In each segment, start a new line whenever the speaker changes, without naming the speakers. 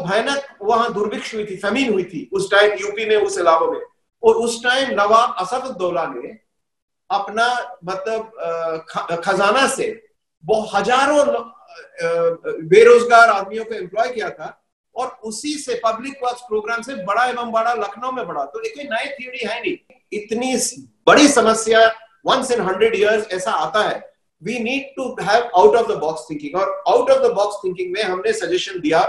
बहुत भयानक वहां दुर्भिक्ष हुई थी, फैमिन हुई थी उस टाइम यूपी में, उस इलाकों में। और उस टाइम नवाब असदुद्दौला ने अपना मतलब खजाना से वो हजारों बेरोजगार आदमियों को एम्प्लॉय किया था, और उसी से पब्लिक वर्क्स प्रोग्राम से बड़ा एवं बड़ा लखनऊ में बड़ा। तो एक नई थ्योरी है नहीं, इतनी बड़ी समस्या once in 100 years ऐसा आता है। We need to have out of the box thinking, और out of the box thinking में हमने सजेशन दिया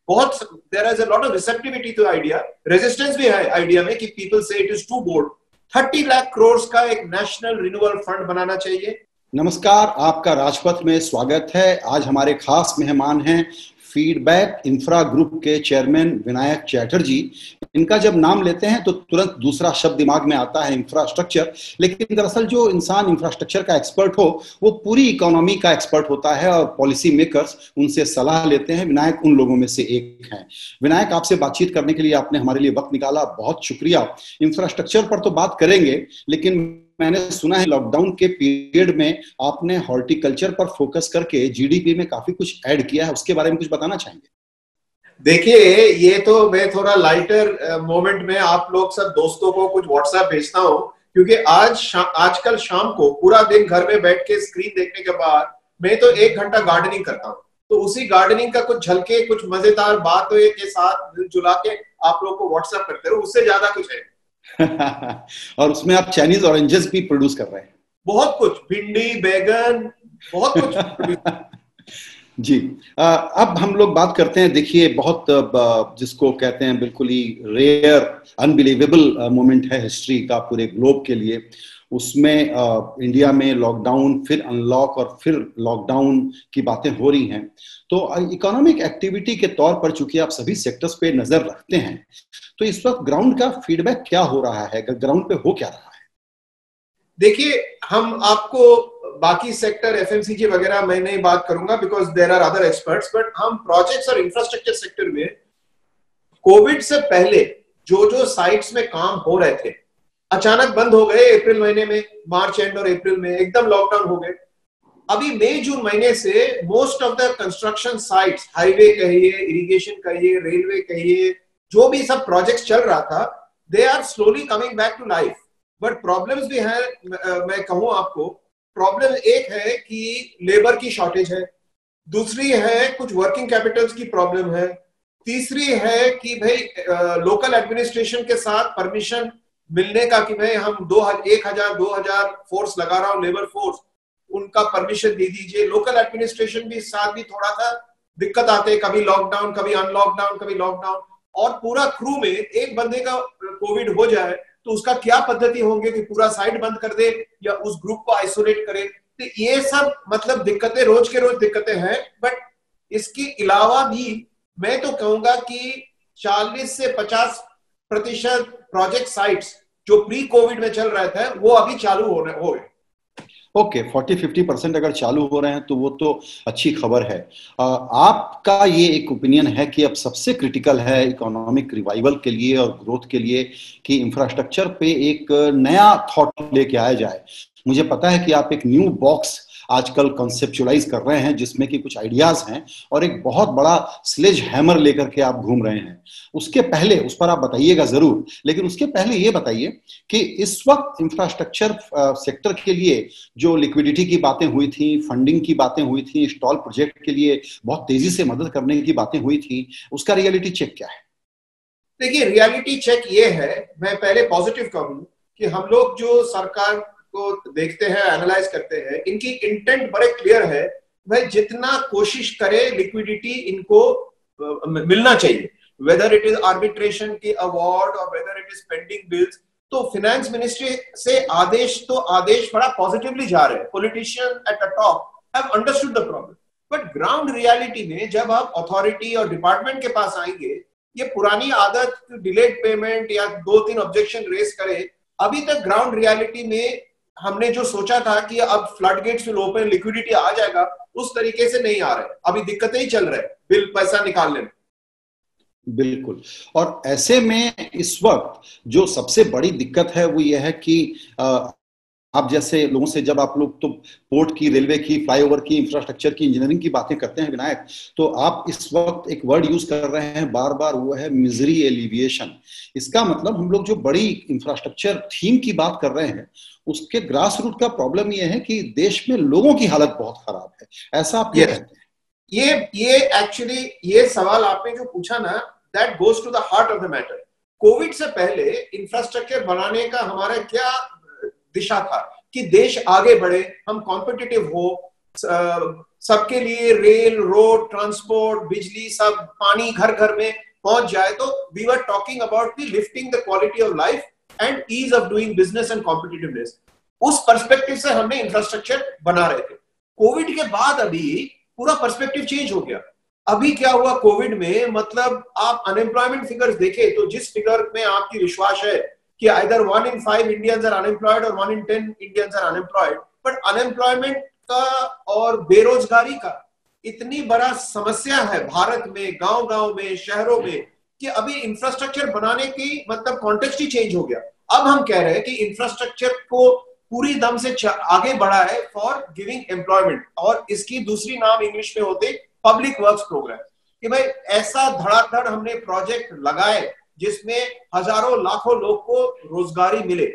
बहुत। there is a lot of receptivity to idea, resistance भी है आइडिया में कि people say it is too bold। 30 lakh crore का एक नेशनल रिन्यूअल फंड बनाना चाहिए।
नमस्कार, आपका राजपथ में स्वागत है। आज हमारे खास मेहमान हैं फीडबैक इंफ्रा ग्रुप के चेयरमैन विनायक चैटर्जी। इनका जब नाम लेते हैं तो तुरंत दूसरा शब्द दिमाग में आता है इंफ्रास्ट्रक्चर, लेकिन दरअसल जो इंसान इंफ्रास्ट्रक्चर का एक्सपर्ट हो वो पूरी इकोनॉमी का एक्सपर्ट होता है और पॉलिसी मेकर्स उनसे सलाह लेते हैं। विनायक उन लोगों में से एक हैं। विनायक, आपसे बातचीत करने के लिए आपने हमारे लिए वक्त निकाला, बहुत शुक्रिया। इंफ्रास्ट्रक्चर पर तो बात करेंगे, लेकिन मैंने सुना है लॉकडाउन के पीरियड में आपने हॉर्टिकल्चर पर फोकस करके जीडीपी में काफी कुछ ऐड किया है, उसके बारे में कुछ बताना चाहेंगे?
देखिए, ये तो मैं थोड़ा लाइटर मोमेंट में आप लोग सब दोस्तों को कुछ व्हाट्सएप भेजता हूँ, क्योंकि आजकल शाम को पूरा दिन घर में बैठ के स्क्रीन देखने के बाद मैं तो 1 घंटा गार्डनिंग करता हूँ। तो उसी गार्डनिंग का कुछ झलके, कुछ मजेदार बात के साथ मिलजुला के आप लोग को व्हाट्सएप करते रहो, उससे ज्यादा कुछ है।
और उसमें आप चाइनीज ऑरेंजेस भी प्रोड्यूस कर रहे हैं।
बहुत कुछ, भिंडी, बैगन, बहुत कुछ
जी। अब हम लोग बात करते हैं। देखिए, बहुत जिसको कहते हैं बिल्कुल ही रेयर अनबिलीवेबल मोमेंट है हिस्ट्री का पूरे ग्लोब के लिए। उसमें इंडिया में लॉकडाउन, फिर अनलॉक और फिर लॉकडाउन की बातें हो रही हैं। तो इकोनॉमिक एक्टिविटी के तौर पर चूंकि आप सभी सेक्टर्स पे नजर रखते हैं, तो इस वक्त ग्राउंड का फीडबैक क्या हो रहा है, ग्राउंड पे हो क्या रहा है?
देखिए, हम आपको बाकी सेक्टर एफएमसीजी वगैरह मैं नहीं बात करूंगा because there are other experts, but हम प्रोजेक्ट्स और इंफ्रास्ट्रक्चर सेक्टर में कोविड से पहले जो जो साइट्स में काम हो रहे थे अचानक बंद हो गए। अप्रैल महीने में, मार्च एंड और अप्रैल में एकदम लॉकडाउन हो गए। अभी मई जून महीने से most of the construction sites, highway कहिए, इरिगेशन कहिए, रेलवे कहिए, जो भी सब प्रोजेक्ट्स चल रहा था, they are slowly coming back to life. But problems भी हैं। मैं कहूं आपको, प्रॉब्लम एक है कि लेबर की शॉर्टेज है, दूसरी है कुछ वर्किंग कैपिटल्स की प्रॉब्लम है, तीसरी है कि भाई लोकल एडमिनिस्ट्रेशन के साथ परमिशन मिलने का कि भाई हम 1000 फोर्स लगा रहा हूं, लेबर फोर्स, उनका परमिशन दे दीजिए। लोकल एडमिनिस्ट्रेशन भी साथ भी थोड़ा सा दिक्कत आते हैं, कभी लॉकडाउन, कभी अनलॉकडाउन, कभी लॉकडाउन। और पूरा क्रू में एक बंदे का कोविड हो जाए तो उसका क्या पद्धति होंगे कि पूरा साइट बंद कर दे या उस ग्रुप को आइसोलेट करे। तो ये सब मतलब दिक्कतें, रोज के रोज दिक्कतें हैं। बट इसके अलावा भी मैं तो कहूंगा कि 40 से 50% प्रोजेक्ट साइट्स जो प्री कोविड में चल रहे थे वो अभी चालू हो गए।
ओके, 40-50% अगर चालू हो रहे हैं तो वो तो अच्छी खबर है। आपका ये एक ओपिनियन है कि अब सबसे क्रिटिकल है इकोनॉमिक रिवाइवल के लिए और ग्रोथ के लिए कि इंफ्रास्ट्रक्चर पे एक नया थॉट लेके आया जाए। मुझे पता है कि आप एक न्यू बॉक्स आजकल कॉन्सेप्चुअलाइज कर रहे हैं जिसमें कि कुछ आइडियाज हैं और एक बहुत बड़ा स्लेज हैमर लेकर के आप घूम रहे हैं। उसके पहले उस पर आप बताइएगा जरूर, लेकिन उसके पहले ये बताइए कि इस वक्त इंफ्रास्ट्रक्चर सेक्टर के लिए जो लिक्विडिटी की बातें हुई थी, फंडिंग की बातें हुई थी, स्टॉल प्रोजेक्ट के लिए बहुत तेजी से मदद करने की बातें हुई थी, उसका रियलिटी चेक क्या है?
देखिए, रियलिटी चेक ये है, मैं पहले पॉजिटिव कहूं कि हम लोग जो सरकार को देखते हैं, एनालाइज करते हैं, इनकी इंटेंट बड़े क्लियर है। भाई जितना कोशिश करे लिक्विडिटी इनको मिलना चाहिए, वेदर इट इज आर्बिट्रेशन की अवार्ड और whether it is pending bills. तो फाइनेंस मिनिस्ट्री से आदेश बड़ा पॉजिटिवली जा रहे हैं। Politician at the top have understood the problem, but ground reality में जब आप अथॉरिटी और डिपार्टमेंट के पास आएंगे, ये पुरानी आदत डिलेड पेमेंट या 2-3 ऑब्जेक्शन रेस करे, अभी तक ग्राउंड रियलिटी में हमने जो सोचा था कि अब flood gates will open, liquidity आ जाएगा, उस तरीके से नहीं आ रहे। अभी दिक्कतें ही चल रहे, बिल पैसा निकालने में।
बिल्कुल। और ऐसे में इस वक्त जो सबसे बड़ी दिक्कत है वो ये है कि आप जैसे लोगों से जब आप लोग तो पोर्ट की, रेलवे की, फ्लाईओवर की, इंफ्रास्ट्रक्चर की, इंजीनियरिंग की बातें करते हैं विनायक, तो आप इस वक्त एक वर्ड यूज कर रहे हैं बार बार, वो है मिजरी एलिविएशन। इसका मतलब हम लोग जो बड़ी इंफ्रास्ट्रक्चर थीम की बात कर रहे हैं, उसके ग्रास रूट का प्रॉब्लम ये है कि देश में लोगों की हालत बहुत खराब है। ऐसा आप क्यों कहते हैं?
ये एक्चुअली ये सवाल आपने जो पूछा ना, that goes to the heart of the matter. Covid से पहले इंफ्रास्ट्रक्चर बनाने का हमारा क्या दिशा था कि देश आगे बढ़े, हम कॉम्पिटिटिव हो, सबके लिए रेल, रोड, ट्रांसपोर्ट, बिजली, सब पानी घर घर में पहुंच जाए। तो we were talking about the lifting the quality of life and ease of doing business and competitiveness. उस पर्सपेक्टिव से हमने इंफ्रास्ट्रक्चर बना रहे थे। कोविड के बाद अभी पूरा पर्सपेक्टिव चेंज हो गया। अभी क्या हुआ कोविड में, मतलब आप अनएम्प्लॉयमेंट फिगर्स देखे तो जिस फिगर में आपकी विश्वास है कि either 1 in 5 Indians are unemployed or 1 in 10 Indians are unemployed, but unemployment का और बेरोजगारी का इतनी बड़ा समस्या है भारत में, गांव गांव में, शहरों में, कि अभी इंफ्रास्ट्रक्चर बनाने की मतलब कॉन्टेक्स्ट ही चेंज हो गया। अब हम कह रहे हैं कि इंफ्रास्ट्रक्चर को पूरी दम से आगे बढ़ा है फॉर गिविंग एम्प्लॉयमेंट, और इसकी दूसरी नाम इंग्लिश में होते पब्लिक वर्क्स प्रोग्राम। कि भाई ऐसा धड़ाधड़ हमने प्रोजेक्ट लगाए जिसमें हजारों लाखों लोग को रोजगारी मिले।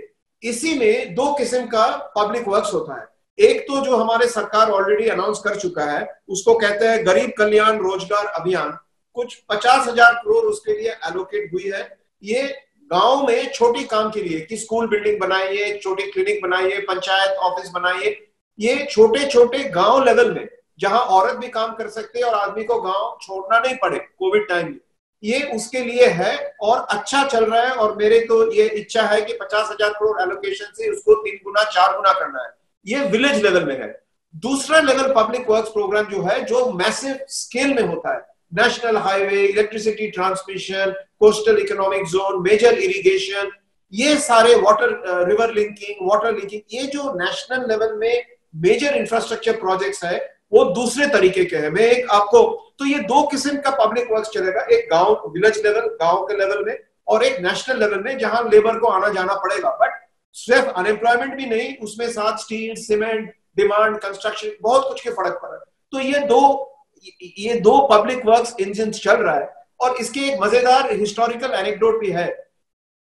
इसी में दो किस्म का पब्लिक वर्क्स होता है। एक तो जो हमारे सरकार ऑलरेडी अनाउंस कर चुका है, उसको कहते हैं गरीब कल्याण रोजगार अभियान। कुछ 50,000 करोड़ उसके लिए एलोकेट हुई है। ये गांव में छोटी काम के लिए कि स्कूल बिल्डिंग बनाइए, छोटी क्लिनिक बनाइए, पंचायत ऑफिस बनाइए। ये छोटे छोटे गांव लेवल में जहां औरत भी काम कर सकते हैं और आदमी को गांव छोड़ना नहीं पड़े कोविड टाइम में, ये उसके लिए है और अच्छा चल रहा है। और मेरे तो ये इच्छा है कि 50,000 करोड़ एलोकेशन से उसको 3 गुना 4 गुना करना है। ये विलेज लेवल में है। दूसरा लेवल पब्लिक वर्क्स प्रोग्राम जो है, जो मैसिव स्केल में होता है, national highway, electricity transmission, coastal economic zone, major irrigation, ये सारे water river linking, water linking, ये जो नेशनल लेवल में मेजर इंफ्रास्ट्रक्चर प्रोजेक्ट्स है, वो दूसरे तरीके के हैं। मैं एक आपको, तो ये दो किस्म का पब्लिक वर्क्स चलेगा, एक गांव विलेज लेवल, गांव के लेवल में, और एक नेशनल लेवल में जहां लेबर को आना जाना पड़ेगा। बट सिर्फ अनएम्प्लॉयमेंट भी नहीं, उसमें साथ स्टील, सीमेंट, डिमांड, कंस्ट्रक्शन, बहुत कुछ के फर्क पड़ा। तो ये दो पब्लिक वर्क्स इंजन चल रहा है। और इसके एक मजेदार हिस्टोरिकल एनेक्डोट भी है।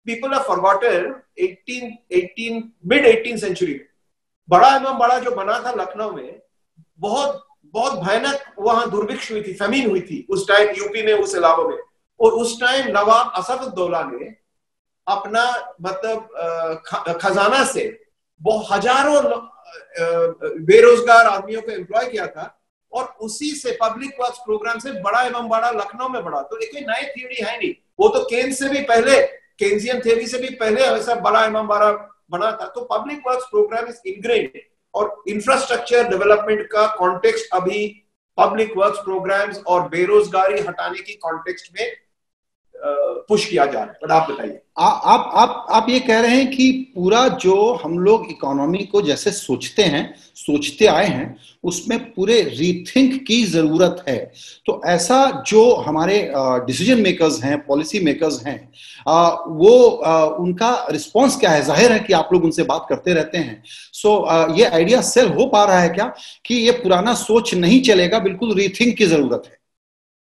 People have forgotten 18 mid 18th century में बड़ा इमाम बाड़ा जो बना था लखनऊ में, बहुत बहुत भयानक वहां दुर्भिक्ष हुई थी, फमीन हुई थी उस टाइम यूपी में, उस इलाकों में। और उस टाइम नवाब असदुद्दौला ने अपना मतलब खजाना से बहुत हजारों बेरोजगार आदमियों को एम्प्लॉय किया था, और उसी से पब्लिक वर्क्स प्रोग्राम से बड़ा एवं बड़ा लखनऊ में बढ़ा। तो एक नई थ्योरी है नहीं, वो तो केन्स से भी पहले, केन्सियन थ्योरी से भी पहले ऐसा बड़ा एवं बड़ा बना था। तो public works programme is ingrained, और इंफ्रास्ट्रक्चर डेवलपमेंट का कॉन्टेक्स्ट अभी पब्लिक वर्क्स प्रोग्राम्स और बेरोजगारी हटाने की कॉन्टेक्स्ट में पुश किया जा रहा है। बट आप बताइए।
आप ये कह रहे हैं कि पूरा जो हम लोग इकोनॉमी को जैसे सोचते आए हैं, उसमें पूरे रीथिंक की जरूरत है। तो ऐसा जो हमारे डिसीजन मेकर्स हैं, पॉलिसी मेकर्स हैं, वो उनका रिस्पांस क्या है? जाहिर है कि आप लोग उनसे बात करते रहते हैं। ये आइडिया सेल हो पा रहा है क्या कि ये पुराना सोच नहीं चलेगा, बिल्कुल रीथिंक की जरूरत है?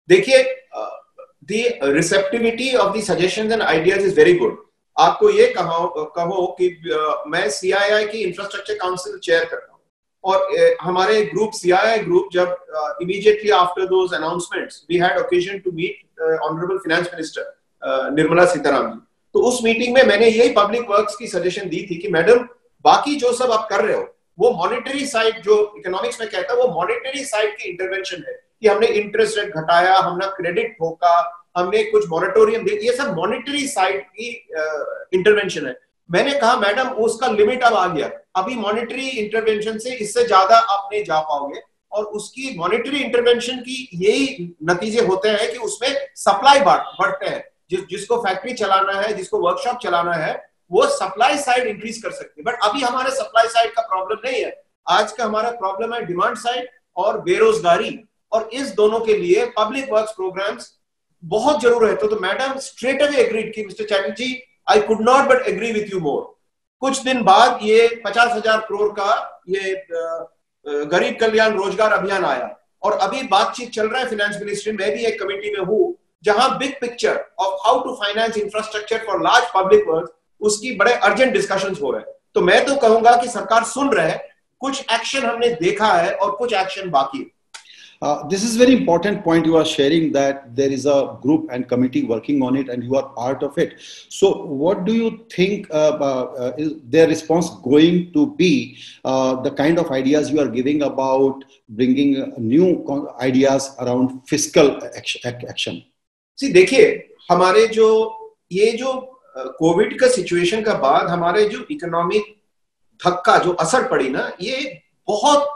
देखिए, the receptivity of the suggestions and ideas is very good. आपको ये कहो कि मैं CII की इंफ्रास्ट्रक्चर काउंसिल चेयर करता हूँ, और हमारे ग्रुप CII ग्रुप जब immediately after those announcements we had occasion to meet honorable finance minister Nirmala Sitharaman ji. तो उस मीटिंग में मैंने यही पब्लिक वर्क्स की सजेशन दी थी कि मैडम, बाकी जो सब आप कर रहे हो वो मॉनेटरी साइड, जो इकोनॉमिक्स में कहता है, वो मॉनेटरी साइड की इंटरवेंशन है कि हमने इंटरेस्ट रेट घटाया, हमने क्रेडिट ठोका, हमने कुछ मॉरेटोरियम दे, ये सब मॉनेटरी साइड की इंटरवेंशन है। मैंने कहा मैडम, उसका लिमिट अब आ गया, अभी मॉनेटरी इंटरवेंशन से इससे ज्यादा आप नहीं जा पाओगे। और उसकी मॉनेटरी इंटरवेंशन की यही नतीजे होते हैं कि उसमें सप्लाई बढ़ते हैं। जिसको फैक्ट्री चलाना है, जिसको वर्कशॉप चलाना है, वो सप्लाई साइड इंक्रीज कर सकते हैं। बट अभी हमारे सप्लाई साइड का प्रॉब्लम नहीं है, आज का हमारा प्रॉब्लम है डिमांड साइड और बेरोजगारी। और इस दोनों के लिए पब्लिक वर्क्स प्रोग्राम्स बहुत जरूर है। तो मैडम स्ट्रेट अवे एग्रीड कि mister Chatterjee, I could not but agree with you more. कुछ दिन बाद ये 50,000 करोड़ का ये गरीब कल्याण रोजगार अभियान आया, और अभी बातचीत चल रहा है फाइनेंस मिनिस्ट्री में भी, एक कमेटी में हूं जहां big picture of how to finance infrastructure for large public works, उसकी बड़े अर्जेंट डिस्कशंस हो रहे हैं। तो मैं तो कहूंगा कि सरकार सुन रहे है, कुछ एक्शन हमने देखा है और कुछ एक्शन बाकी है।
This is very important point you are sharing, that there is a group and committee working on it and you are part of it. So what do you think is their response going to be, the kind of ideas you are giving about bringing new ideas around fiscal action?
See, देखिए, हमारे ये जो Covid का situation का बाद हमारे जो economic धक्का जो असर पड़ी ना, ये बहुत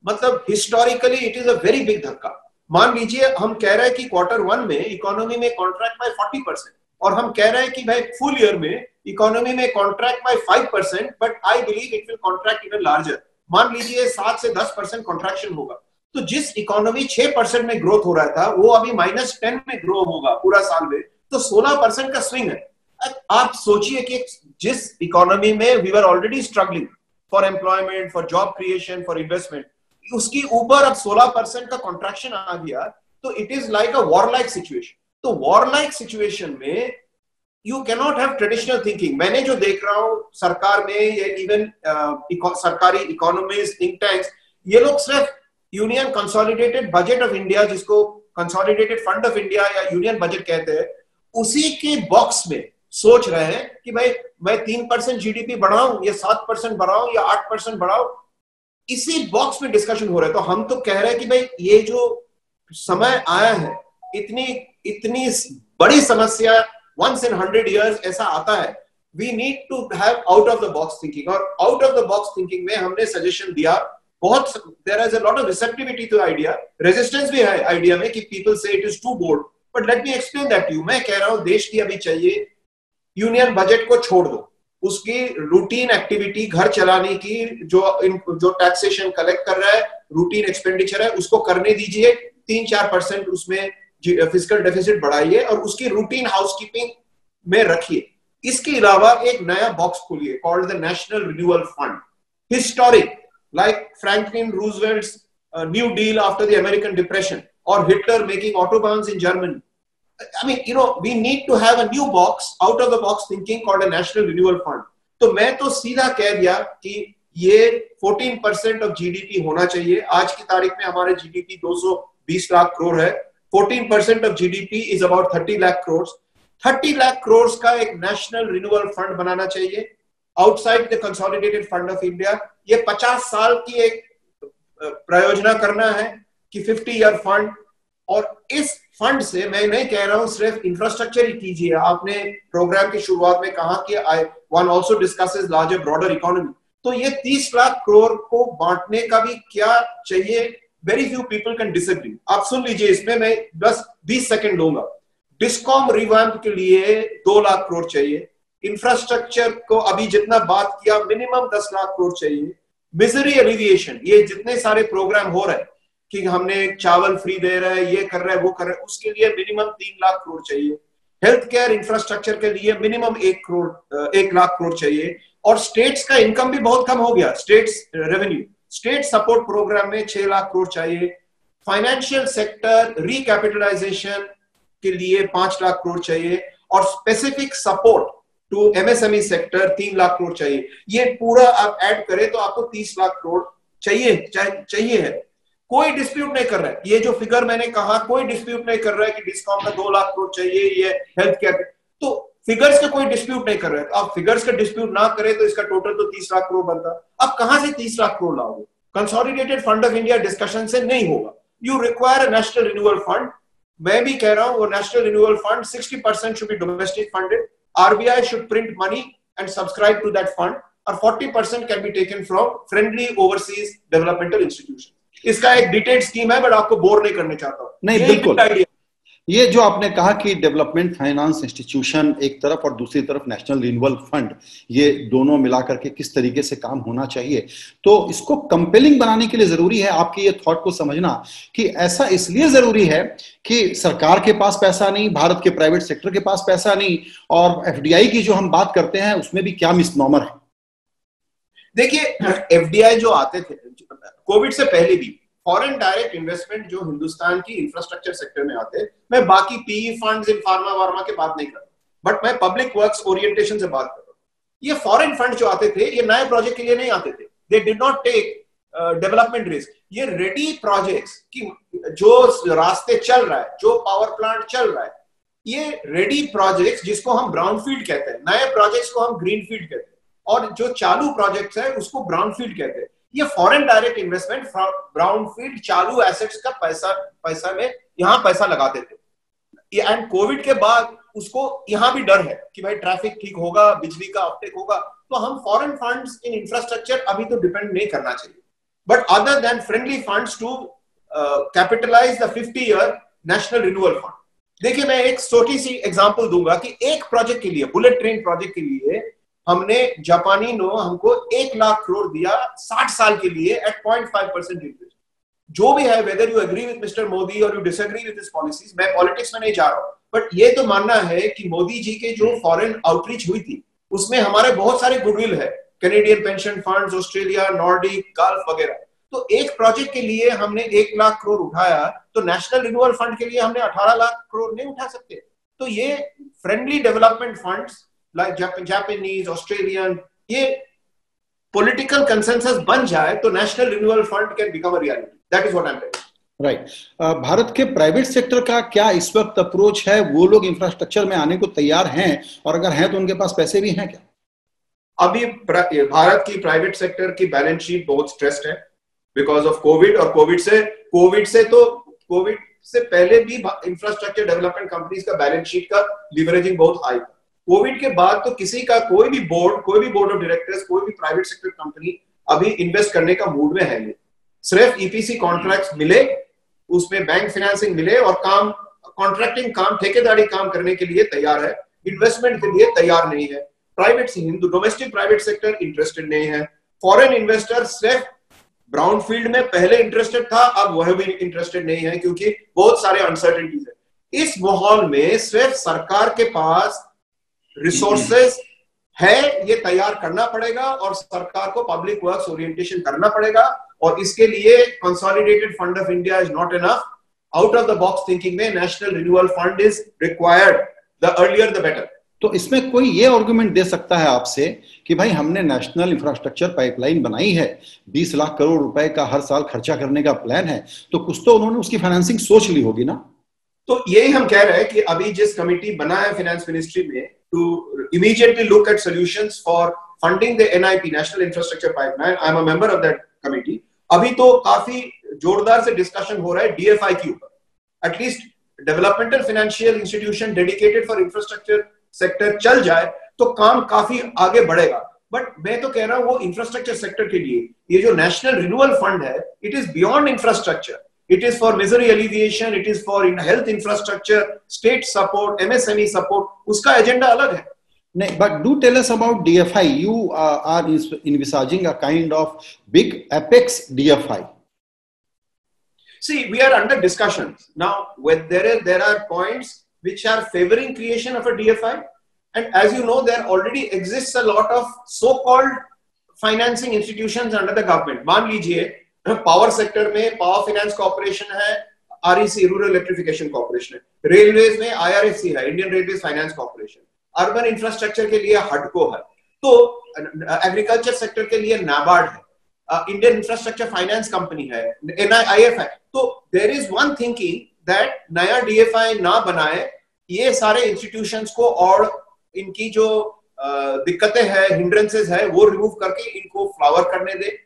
मतलब historically it is a very big धक्का। मान लीजिए हम कह रहे हैं कि Q1 में इकोनॉमी में कॉन्ट्रैक्ट बाय 40%, और हम कह रहे हैं कि भाई फुल ईयर में इकोनॉमी में contract by 5%, but I believe it will contract even larger. मान लीजिए 7 से 10% कॉन्ट्रैक्शन होगा, तो जिस इकोनॉमी 6% में ग्रोथ हो रहा था वो अभी -10 में ग्रो होगा पूरा साल में, तो 16% का स्विंग है। आप सोचिए कि जिस इकोनॉमी में we were already struggling for employment, for job creation, for investment, उसकी ऊपर अब 16% का कॉन्ट्रैक्शन आ गया, तो it is like a war like situation. तो वॉर लाइक सिचुएशन में you can not have traditional thinking. मैंने जो देख रहा हूं सरकार में, ये इवन सरकारी इकोनॉमिस्ट, थिंक टैंक्स, ये लोग सिर्फ union consolidated budget of India, जिसको कंसोलिडेटेड फंड ऑफ इंडिया या यूनियन बजट कहते हैं, उसी के बॉक्स में सोच रहे हैं कि भाई मैं 3% जीडीपी बढ़ाऊं या 7% बढ़ाऊं या 8% बढ़ाऊं, इसी बॉक्स में डिस्कशन हो रहा है। तो हम तो कह रहे हैं कि भाई ये जो समय आया है, इतनी बड़ी समस्या once in 100 years ऐसा आता है, we need to have out of the box thinking। और out of the box thinking में हमने सजेशन दिया बहुत, there is a lot of receptivity to idea, resistance भी है आइडिया में कि people say it is too bold, but let me explain that to you। मैं कह रहा हूं देश की अभी चाहिए यूनियन बजट को छोड़ दो, उसकी रूटीन एक्टिविटी घर चलाने की जो टैक्सेशन कलेक्ट कर रहा है, रूटीन एक्सपेंडिचर है, उसको करने दीजिए। 3-4% उसमें फिस्कल डेफिसिट बढ़ाइए और उसकी रूटीन हाउसकीपिंग में रखिए। इसके अलावा एक नया बॉक्स खोलिए called the national renewal fund, historic, like Franklin Roosevelt's new deal after the American depression, और Hitler making autobahns in Germany. I mean, you know, we need to have a new box, out of the box thinking called a national renewal fund। तो मैं तो सीधा कह दिया कि ये 14% of GDP होना चाहिए। आज की तारीख में हमारे जीडीपी 220 लाख करोड़ है। 14% of GDP is about 30 lakh crore. 30 lakh crore का एक नेशनल रिन्यूअल फंड बनाना चाहिए outside the consolidated fund of India. ये 50 साल की एक प्रयोजना करना है कि 50 ईयर फंड, और इस फंड से मैं नहीं कह रहा हूं सिर्फ इंफ्रास्ट्रक्चर ही कीजिए। आपने प्रोग्राम की शुरुआत में कहा कि one also discusses larger broader economy, तो ये 30 लाख करोड़ को बांटने का भी क्या चाहिए, very few people can disagree. आप सुन लीजिए, इसमें मैं बस 20 सेकंड लूंगा। डिस्कॉम रिवैम्प के लिए 2 लाख करोड़ चाहिए। इंफ्रास्ट्रक्चर को अभी जितना बात किया, मिनिमम 10 लाख करोड़ चाहिए। मिजरी एलिविएशन, ये जितने सारे प्रोग्राम हो रहे हैं कि हमने चावल फ्री दे रहे हैं, ये कर रहे हैं, वो कर रहे हैं, उसके लिए मिनिमम 3 लाख करोड़ चाहिए। हेल्थ केयर इंफ्रास्ट्रक्चर के लिए मिनिमम 1 लाख करोड़ चाहिए। और स्टेट्स का इनकम भी बहुत कम हो गया, states revenue, state support programme में 6 लाख करोड़ चाहिए। फाइनेंशियल सेक्टर रिकैपिटलाइजेशन के लिए 5 लाख करोड़ चाहिए, और specific support to MSME sector 3 lakh crore चाहिए। ये पूरा आप ऐड करें तो आपको 30 लाख करोड़ चाहिए है। कोई डिस्प्यूट नहीं कर रहा है, ये जो फिगर मैंने कहा, कोई डिस्प्यूट नहीं कर रहा है कि डिस्कॉम का 2 लाख करोड़ चाहिए, ये हेल्थ केयर, तो फिगर्स का कोई डिस्प्यूट नहीं कर रहा है। तो आप फिगर्स का डिस्प्यूट ना करें तो इसका टोटल तो 30 लाख करोड़ बनता। अब कहां से 30 लाख करोड़ लाओगे? Consolidated fund of India discussion से नहीं होगा। You require a national renewal fund. मैं भी कह रहा हूं वो national renewal fund 60% should be domestic funded. RBI should print money and subscribe to that fund, और 40% can be taken from friendly overseas developmental institution. इसका एक डिटेल्ड स्कीम है, बट आपको बोर नहीं करने चाहता हूं।
नहीं, बिल्कुल। ये जो आपने कहा कि डेवलपमेंट फाइनेंस इंस्टीट्यूशन एक तरफ और दूसरी तरफ नेशनल रिन्यूअल फंड, ये दोनों मिलाकर के किस तरीके से काम होना चाहिए, तो इसको कंपेलिंग बनाने के लिए जरूरी है आपके ये थॉट को समझना कि ऐसा इसलिए जरूरी है कि सरकार के पास पैसा नहीं, भारत के प्राइवेट सेक्टर के पास पैसा नहीं, और एफडीआई की जो हम बात करते हैं उसमें भी क्या मिसनॉमर है।
देखिए एफडीआई जो आते थे कोविड से पहले भी, फॉरेन डायरेक्ट इन्वेस्टमेंट जो हिंदुस्तान की इंफ्रास्ट्रक्चर सेक्टर में आते, मैं बाकी पीई फंड्स इन फार्मा वार्मा की बात नहीं कर रहा, बट मैं पब्लिक वर्क्स ओरिएंटेशन से बात कर रहा हूँ। ये फॉरेन फंड जो आते थे, ये नए प्रोजेक्ट के लिए नहीं आते थे, they did not take development risk. ये रेडी प्रोजेक्ट्स की जो रास्ते चल रहा है, जो पावर प्लांट चल रहा है, ये रेडी प्रोजेक्ट्स जिसको हम ब्राउनफील्ड कहते हैं, नए प्रोजेक्ट्स को हम ग्रीनफील्ड कहते हैं, और जो चालू प्रोजेक्ट्स है उसको ब्राउनफील्ड कहते हैं। ये फॉरेन डायरेक्ट इन्वेस्टमेंट ब्राउनफील्ड चालू एसेट्स का पैसा में यहां पैसा लगाते थे। एंड कोविड के बाद उसको यहां भी डर है कि भाई ट्रैफिक ठीक होगा, बिजली का अपटेक होगा, तो हम फॉरेन फंड्स इन इंफ्रास्ट्रक्चर अभी तो डिपेंड नहीं करना चाहिए, but other than friendly funds to capitalise the 50-year national renewal fund. देखिए मैं एक छोटी सी एग्जांपल दूंगा कि एक प्रोजेक्ट के लिए, बुलेट ट्रेन प्रोजेक्ट के लिए हमने जापानी नो हमको 1 लाख करोड़ दिया 60 साल के लिए एट 0.5% इंटरेस्ट। जो भी है, whether you agree with mister Modi और you disagree with his policies, मैं पॉलिटिक्स में नहीं जा रहा हूं, बट ये तो मानना है कि मोदी जी के जो फॉरेन आउटरीच हुई थी उसमें हमारे बहुत सारे गुडविल है, Canadian pension funds, Australia, Nordic, gulf वगैरह। तो एक प्रोजेक्ट के लिए हमने 1 लाख करोड़ उठाया, तो नेशनल रिन्यूअल फंड के लिए हमने 18 लाख करोड़ नहीं उठा सकते। तो ये friendly development funds like Japanese, Australian, ये पॉलिटिकल कंसेंसस बन जाए तो national renewal fund can become a reality. That is what I am telling.
Right. Bharat के प्राइवेट सेक्टर का क्या इस वक्त अप्रोच है? वो लोग इंफ्रास्ट्रक्चर में आने को तैयार हैं, और अगर हैं तो उनके पास पैसे भी हैं क्या?
अभी भारत की प्राइवेट सेक्टर की बैलेंस शीट बहुत स्ट्रेस्ड है बिकॉज ऑफ कोविड, और कोविड से पहले भी इंफ्रास्ट्रक्चर डेवलपमेंट कंपनीज का बैलेंस शीट का लीवरेजिंग बहुत हाई था। कोविड के बाद तो किसी का कोई भी बोर्ड ऑफ डायरेक्टर्स, कोई भी प्राइवेट सेक्टर कंपनी अभी इन्वेस्ट करने का मूड में है नहीं। सिर्फ ईपीसी कॉन्ट्रैक्ट्स मिले, उसमें बैंक फाइनेंसिंग मिले और काम, कॉन्ट्रैक्टिंग काम, ठेकेदारी काम करने के लिए तैयार है, इन्वेस्टमेंट के लिए तैयार नहीं है। डोमेस्टिक प्राइवेट सेक्टर इंटरेस्टेड नहीं है। फॉरेन इन्वेस्टर सिर्फ ब्राउनफील्ड में पहले इंटरेस्टेड था, अब वह भी इंटरेस्टेड नहीं है क्योंकि बहुत सारे अनसर्टेनिटीज है। इस माहौल में सिर्फ सरकार के पास रिसोर्सेज है, ये तैयार करना पड़ेगा और सरकार को पब्लिक वर्क्स ओरिएंटेशन करना पड़ेगा, और इसके लिए consolidated fund of India is not enough. Out of the box thinking में national renewal fund is required, the earlier the better.
तो इसमें कोई ये आर्गुमेंट दे सकता है आपसे कि भाई हमने नेशनल इंफ्रास्ट्रक्चर पाइपलाइन बनाई है, 20 लाख करोड़ रुपए का हर साल खर्चा करने का प्लान है, तो कुछ तो उन्होंने उसकी फाइनेंसिंग सोच ली होगी ना?
तो यही हम कह रहे हैं कि अभी जिस कमिटी बना है फाइनेंस मिनिस्ट्री में to immediately look at solutions for funding the NIP, national infrastructure pipeline, I am a member of that committee. अभी तो काफी जोरदार से डिस्कशन हो रहा है डीएफआई के ऊपर। At least developmental financial institution dedicated for infrastructure sector चल जाए तो काम काफी आगे बढ़ेगा। बट मैं तो कह रहा हूं वो इंफ्रास्ट्रक्चर सेक्टर के लिए ये जो नेशनल रिन्यूअल फंड है, it is beyond infrastructure, it is for misery alleviation, it is for health infrastructure, state support, MSME support, उसका एजेंडा अलग है।
नहीं, but do tell us about DFI. You are envisaging a kind of big apex DFI.
See, we are under discussions now. When there are points which are favoring creation of a DFI, and as you know, there already exists a lot of so-called financing institutions under the government. मान लीजिए power sector में power finance corporation है, REC rural electrification corporation है, railways में IRFC है, Indian railway finance corporation, urban infrastructure के लिए हडको है, तो एग्रीकल्चर सेक्टर के लिए नाबार्ड है, इंडियन इंफ्रास्ट्रक्चर फाइनेंस कंपनी है, NIIF है। तो there is one thinking that नया DFI ना बनाए, ये सारे इंस्टीट्यूशंस को और इनकी जो दिक्कतें हैं, हिंड्रेंसेस है, वो रिमूव करके इनको फ्लावर करने दे।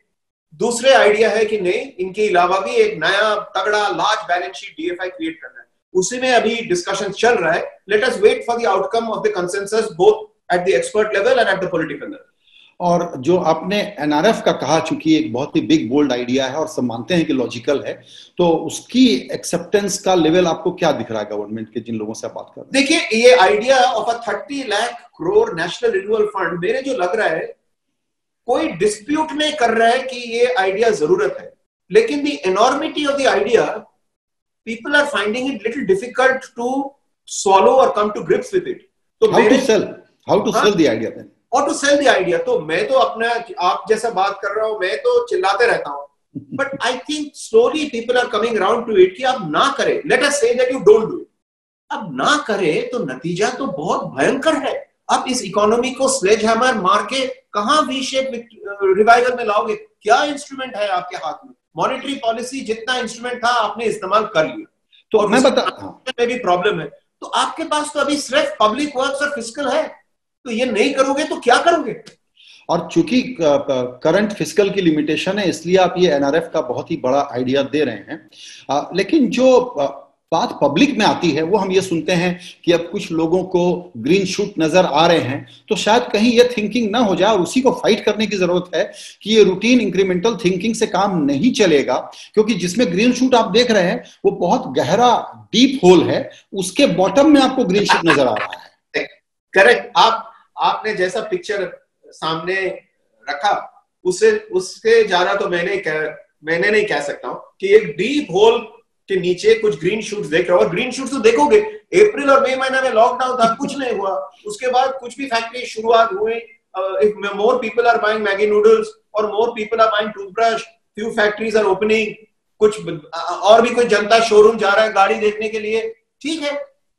दूसरे आइडिया है कि नहीं, इनके अलावा भी एक नया तगड़ा large balance sheet DFI create करना है, उसी में अभी डिस्कशन चल रहा है। Let us wait for the outcome of the consensus both at the expert level and at the political level.
और जो आपने NRF का कहा, चूंकि एक बहुत ही बिग बोल्ड आइडिया है और सब मानते हैं कि लॉजिकल है, तो उसकी एक्सेप्टेंस का लेवल आपको क्या दिख रहा है गवर्नमेंट के, जिन लोगों से आप बात कर रहे हैं?
देखिए, ये idea of a 30 lakh crore national renewal fund, मेरे जो लग रहा है कोई डिस्प्यूट नहीं कर रहा है कि ये आइडिया जरूरत है, लेकिन the enormity of the idea, people are finding it little difficult to swallow or come to grips with it. So
how to sell the idea then?
or to sell the idea. तो मैं तो अपना आप जैसा बात कर रहा हूं, मैं तो चिल्लाते रहता हूं, but I think slowly people are coming around to it कि आप ना करें. Let us say that you don't do it. अब ना करें तो नतीजा तो बहुत भयंकर है. आप इस इकोनॉमी को स्लेज हैमर मार के कहां वी शेप रिवाइवल में लाओगे? क्या इंस्ट्रूमेंट है आपके हाथ में? मॉनेटरी पॉलिसी जितना इंस्ट्रूमेंट था आपने इस्तेमाल कर लिया,
तो मैं
में भी प्रॉब्लम है. तो आपके पास तो अभी सिर्फ पब्लिक वर्क्स और फिस्कल है, तो ये नहीं करोगे तो क्या करोगे?
और चूंकि करंट फिस्कल की लिमिटेशन है, इसलिए आप ये एनआरएफ का बहुत ही बड़ा आइडिया दे रहे हैं. लेकिन जो बात पब्लिक में आती है वो हम ये सुनते हैं कि अब कुछ लोगों को ग्रीन शूट नजर आ रहे हैं, तो शायद कहीं ये थिंकिंग ना हो जाए और उसी को फाइट करने की जरूरत है कि ये रूटीन इंक्रीमेंटल थिंकिंग से काम नहीं चलेगा, क्योंकि जिसमें ग्रीन शूट आप देख रहे हैं वो बहुत गहरा डीप होल है, उसके बॉटम में आपको ग्रीन शूट नजर आ रहा है.
करेक्ट. आपने जैसा पिक्चर सामने रखा उससे ज्यादा तो मैंने नहीं कह सकता हूं कि एक डीप होल के नीचे कुछ ग्रीन शूट्स देख रहा हो. और ग्रीन शूट्स तो देखोगे, अप्रैल और मई महीने में लॉकडाउन था, कुछ नहीं हुआ. उसके बाद कुछ भी फैक्ट्री शुरुआत हुई, more people are buying Maggi noodles और more people are buying toothbrush, few factories are opening, कुछ और भी कोई जनता शोरूम जा रहा है गाड़ी देखने के लिए. ठीक है,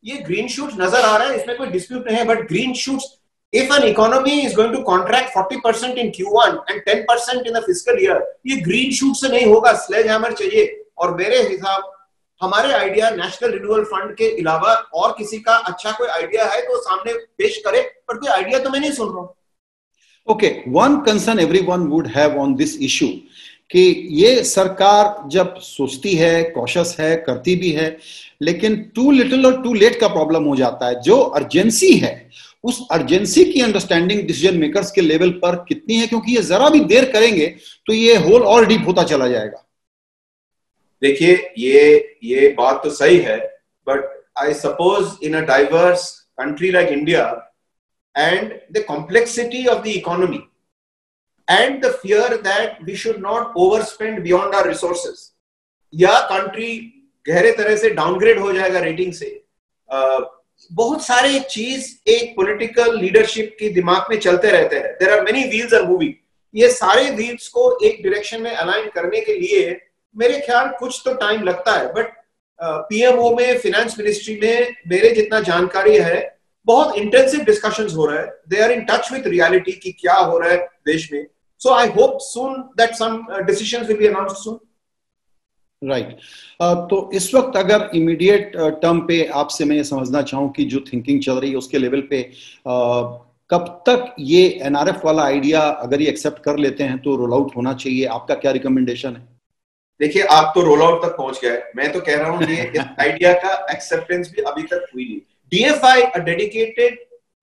ये ग्रीन शूट्स नजर आ रहा है, इसमें कोई डिस्प्यूट नहीं है. But green shoots, if an economy is going to contract 40% in Q1 and 10% in the fiscal year, ये ग्रीन शूट से नहीं होगा, स्लेज हैमर चाहिए. और मेरे हिसाब हमारे आइडिया नेशनल रिन्यूअल फंड के अलावा और किसी का अच्छा कोई आइडिया है तो सामने पेश करे, पर कोई आइडिया तो मैं नहीं सुन रहा हूं.
Okay, one concern everyone would have on this issue कि ये सरकार जब सोचती है, कॉशियस है, करती भी है, लेकिन टू लिटिल और टू लेट का प्रॉब्लम हो जाता है. जो अर्जेंसी है उस अर्जेंसी की अंडरस्टैंडिंग डिसीजन मेकर्स के लेवल पर कितनी है, क्योंकि ये जरा भी देर करेंगे तो ये होल और डीप होता चला जाएगा.
देखिए, ये बात तो सही है, but I suppose in a diverse country like India and the complexity of the economy and the fear that we should not overspend beyond our resources, या कंट्री गहरे तरह से डाउनग्रेड हो जाएगा रेटिंग से. बहुत सारे चीज एक पॉलिटिकल लीडरशिप के दिमाग में चलते रहते हैं. There are many wheels are moving. ये सारे व्हील्स को एक डायरेक्शन में अलाइन करने के लिए मेरे ख्याल कुछ तो टाइम लगता है. बट पीएमओ में, फाइनेंस मिनिस्ट्री में मेरे जितना जानकारी है, बहुत इंटेंसिव डिस्कशंस हो रहा है. They are in touch with reality कि क्या हो रहा है देश में. So I hope soon that some decisions will be announced soon.
Right. तो इस वक्त अगर इमीडिएट टर्म पे आपसे मैं ये समझना चाहूं कि जो थिंकिंग चल रही है उसके लेवल पे कब तक ये एनआरएफ वाला आइडिया अगर ये एक्सेप्ट कर लेते हैं तो रोल आउट होना चाहिए, आपका क्या रिकमेंडेशन है?
देखिए, आप तो रोल आउट तक पहुंच गए, मैं तो कह रहा हूं कि इस आइडिया का एक्सेप्टेंस भी अभी तक हुई नहीं. DFI, a dedicated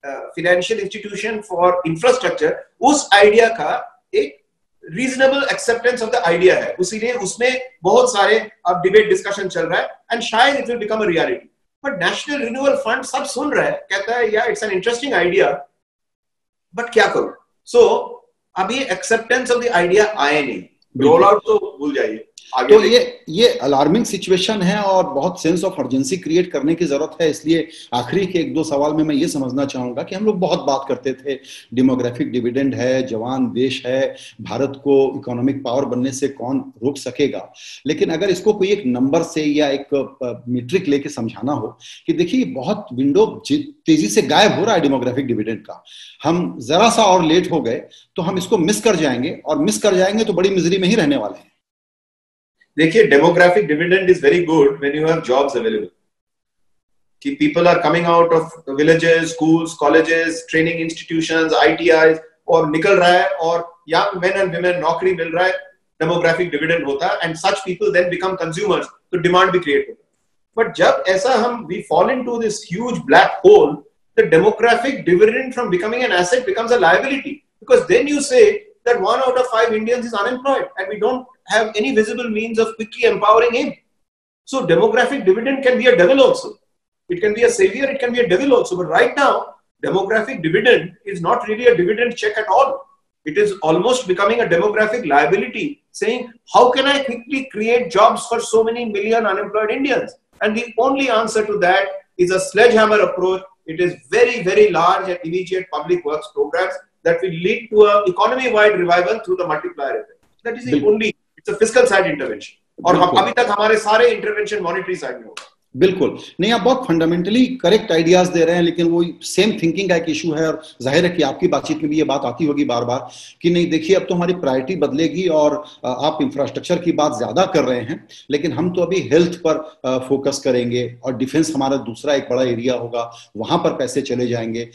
financial institution for infrastructure, उस आइडिया का एक reasonable acceptance of the idea है. उसीलिए उसमें बहुत सारे अब डिबेट डिस्कशन चल रहा है एंड शायद it will become a reality. But national renewal fund सब सुन रहा है, कहता है या it's an interesting idea, but क्या करूं. सो अभी एक्सेप्टेंस ऑफ द आइडिया आए नहीं, रोल आउट तो भूल जाइए.
तो ये अलार्मिंग सिचुएशन है और बहुत सेंस ऑफ अर्जेंसी क्रिएट करने की जरूरत है. इसलिए आखिरी के 1-2 सवाल में मैं ये समझना चाहूंगा कि हम लोग बहुत बात करते थे, डेमोग्राफिक डिविडेंड है, जवान देश है, भारत को इकोनॉमिक पावर बनने से कौन रोक सकेगा. लेकिन अगर इसको कोई एक नंबर से या एक मीट्रिक लेके समझाना हो कि देखिए बहुत विंडो तेजी से गायब हो रहा है डेमोग्राफिक डिविडेंड का, हम जरा सा और लेट हो गए तो हम इसको मिस कर जाएंगे, और मिस कर जाएंगे तो बड़ी मिजरी में ही रहने वाले हैं.
देखिए, demographic dividend is very good when you have jobs available, कि people are coming out of villages, schools, colleges, training institutions, ITIs, और निकल रहा है और यंग मेन एंड वुमेन नौकरी मिल रहा है, डेमोग्राफिक डिविडेंड होता है and such people then become consumers, तो डिमांड भी क्रिएट होता है. बट जब ऐसा हम we fall into this huge black hole, the demographic dividend from becoming an asset becomes a liability, because then you say that 1 out of 5 Indians is unemployed and we don't have any visible means of quickly empowering him. So demographic dividend can be a devil also. It can be a savior, it can be a devil also. But right now, demographic dividend is not really a dividend check at all. It is almost becoming a demographic liability, saying, how can I quickly create jobs for so many million unemployed Indians? And the only answer to that is a sledgehammer approach. It is very, very large and immediate public works programs that will lead to a economy-wide revival through the multiplier effect. That is the only, it's a fiscal side intervention. और अभी तक हमारे सारे intervention monetary side में होगा।
बिल्कुल नहीं, आप बहुत फंडामेंटली करेक्ट आइडियाज दे रहे हैं, लेकिन वो सेम थिंकिंग का एक इशू है और जाहिर है कि आपकी बातचीत में भी ये बात आती होगी बार बार कि नहीं देखिए अब तो हमारी प्रायोरिटी बदलेगी और आप इंफ्रास्ट्रक्चर की बात ज्यादा कर रहे हैं, लेकिन हम तो अभी हेल्थ पर फोकस करेंगे और डिफेंस हमारा दूसरा एक बड़ा एरिया होगा, वहां पर पैसे चले जाएंगे।